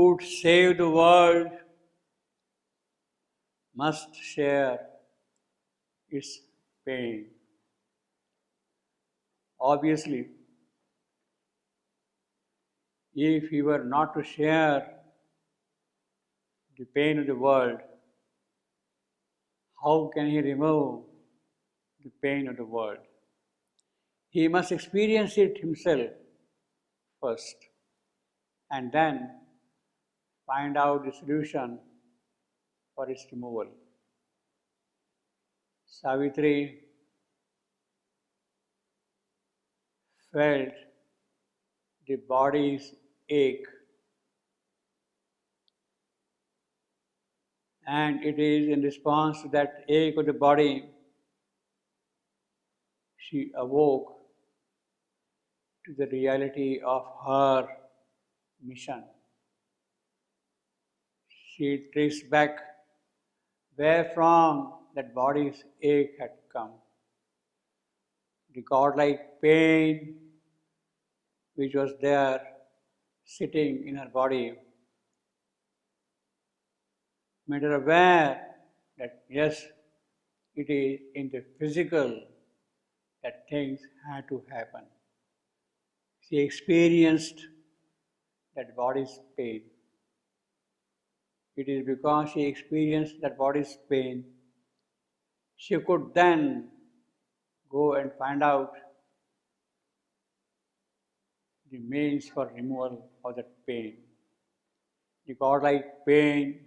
would save the world must share its pain. Obviously, if he were not to share the pain of the world, how can he remove the pain of the world? He must experience it himself first and then find out the solution for its removal. Savitri felt the body's ache, and it is in response to that ache of the body she awoke to the reality of her mission. She traced back where from that body's ache had come. The godlike pain which was there sitting in her body made her aware that yes, it is in the physical that things had to happen. She experienced that body's pain. It is because she experienced that body's pain, she could then go and find out the means for removal of that pain. The godlike pain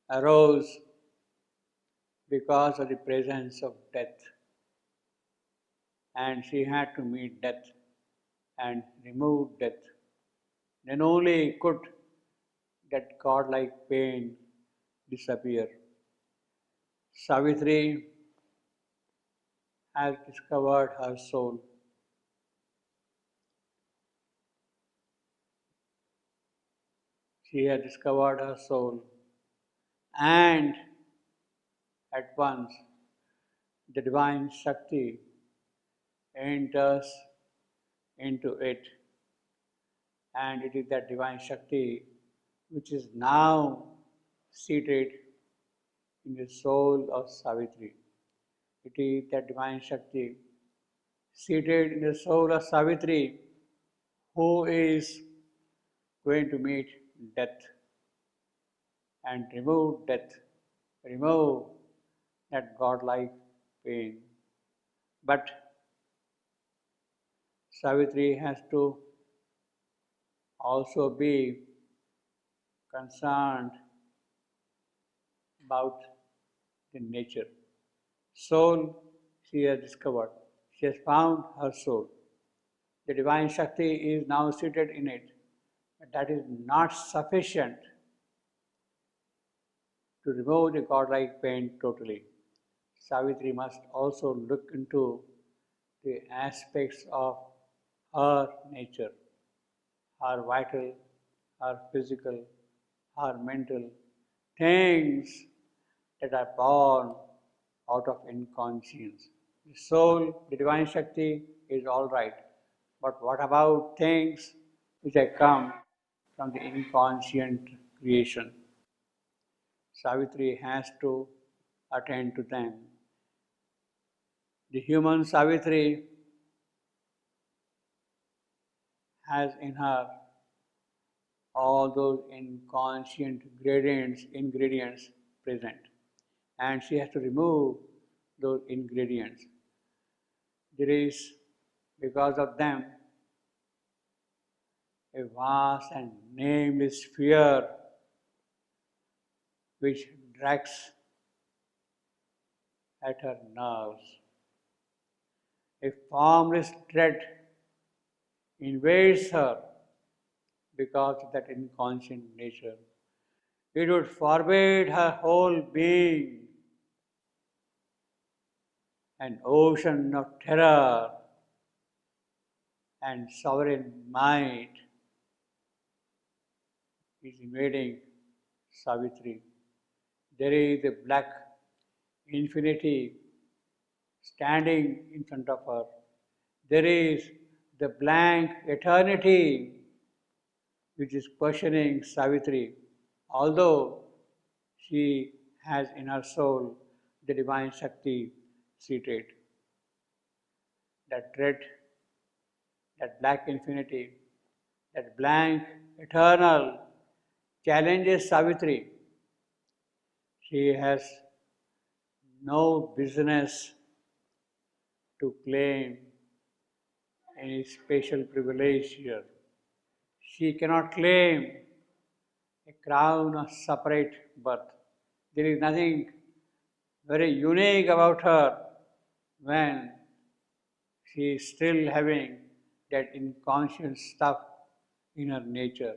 arose because of the presence of death, and she had to meet death and remove death. Then only could that godlike pain disappear. Savitri has discovered her soul. She has discovered her soul, and at once the divine Shakti enters into it, and it is that divine Shakti which is now seated in the soul of Savitri. It is that divine Shakti seated in the soul of Savitri who is going to meet death and remove that godlike pain. But Savitri has to also be concerned about the nature. Soul she has discovered. She has found her soul. The divine Shakti is now seated in it. But that is not sufficient to remove the godlike pain totally. Savitri must also look into the aspects of her nature, her vital, her physical, her mental things that are born out of inconscience. The soul, the divine Shakti is all right, but what about things which have come from the inconscient creation? Savitri has to attend to them. The human Savitri has in her all those inconscient ingredients present, and she has to remove those ingredients. There is, because of them, a vast and nameless fear which drags at her nerves. A formless dread invades her because of that inconscient nature. It would forbid her whole being. An ocean of terror and sovereign might is invading Savitri. There is a black infinity standing in front of her. There is the blank eternity which is questioning Savitri, although she has in her soul the divine Shakti seated. That dread, that black infinity, that blank eternal challenges Savitri. She has no business to claim any special privilege here. She cannot claim a crown of separate birth. There is nothing very unique about her when she is still having that inconscient stuff in her nature.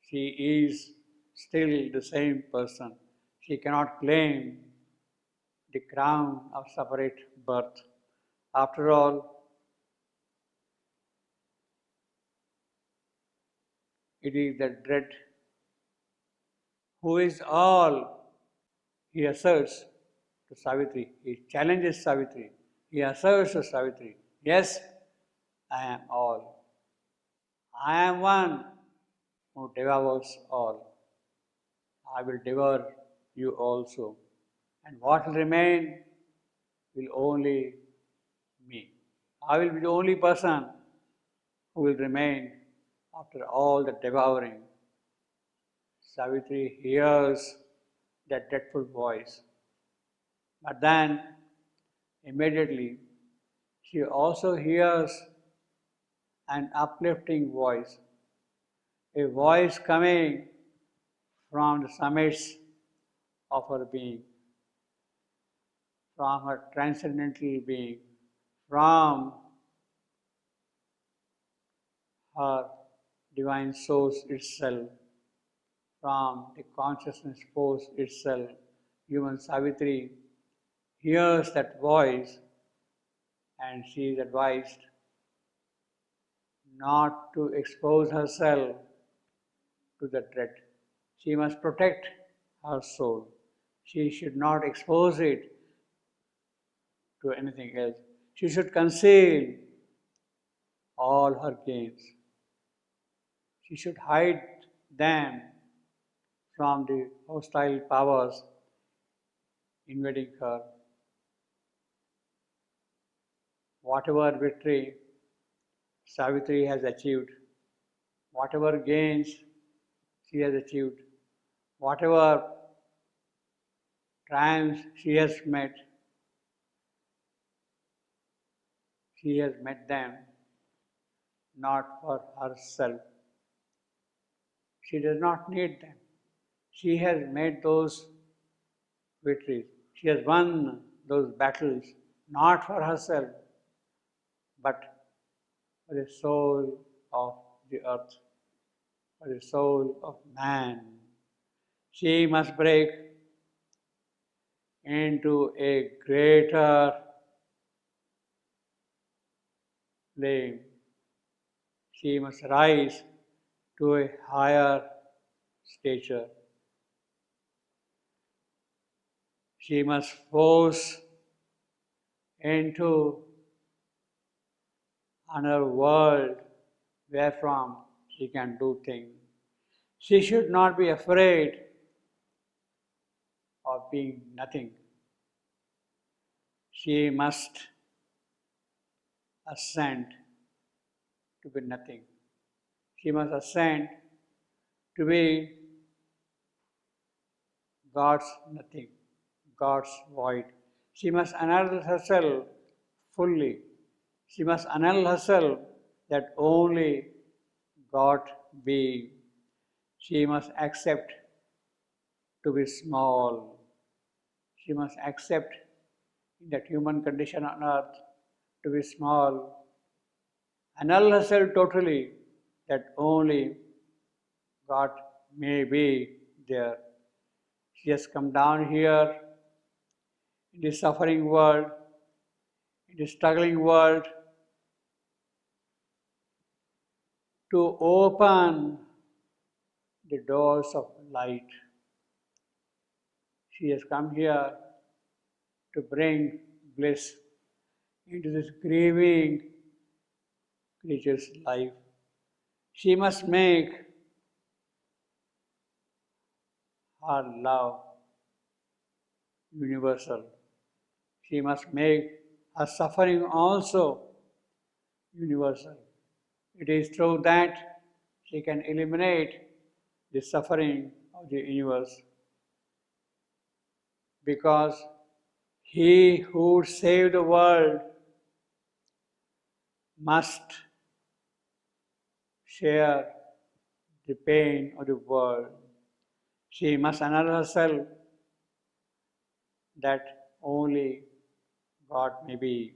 She is still the same person. She cannot claim the crown of separate birth. After all, it is the dread who is all, he asserts to Savitri. He challenges Savitri. He asserts to Savitri, yes, I am all. I am one who devours all. I will devour you also. And what will remain will only me. I will be the only person who will remain after all the devouring. Savitri hears that dreadful voice. But then, immediately, she also hears an uplifting voice, a voice coming from the summits of her being, from her transcendental being, from her divine source itself, from the consciousness force itself. Human Savitri hears that voice and she is advised not to expose herself to the dread. She must protect her soul. She should not expose it to anything else. She should conceal all her gains. She should hide them from the hostile powers invading her. Whatever victory Savitri has achieved, whatever gains she has achieved, whatever triumphs she has met them not for herself. She does not need them. She has made those victories. She has won those battles not for herself, but for the soul of the earth, for the soul of man. She must break into a greater flame. She must rise to a higher stature. She must force into another world wherefrom she can do things. She should not be afraid of being nothing. She must ascend to be nothing. She must ascend to be God's nothing, God's void. She must annul herself fully. She must annul herself that only God be. She must accept to be small. She must accept that human condition on earth to be small. Annul herself totally that only God may be there. She has come down here in this suffering world, in this struggling world, to open the doors of light. She has come here to bring bliss into this grieving creature's life. She must make her love universal. She must make her suffering also universal. It is through that she can eliminate the suffering of the universe. Because he who would save the world must share the pain of the world. She must annul herself that only God may be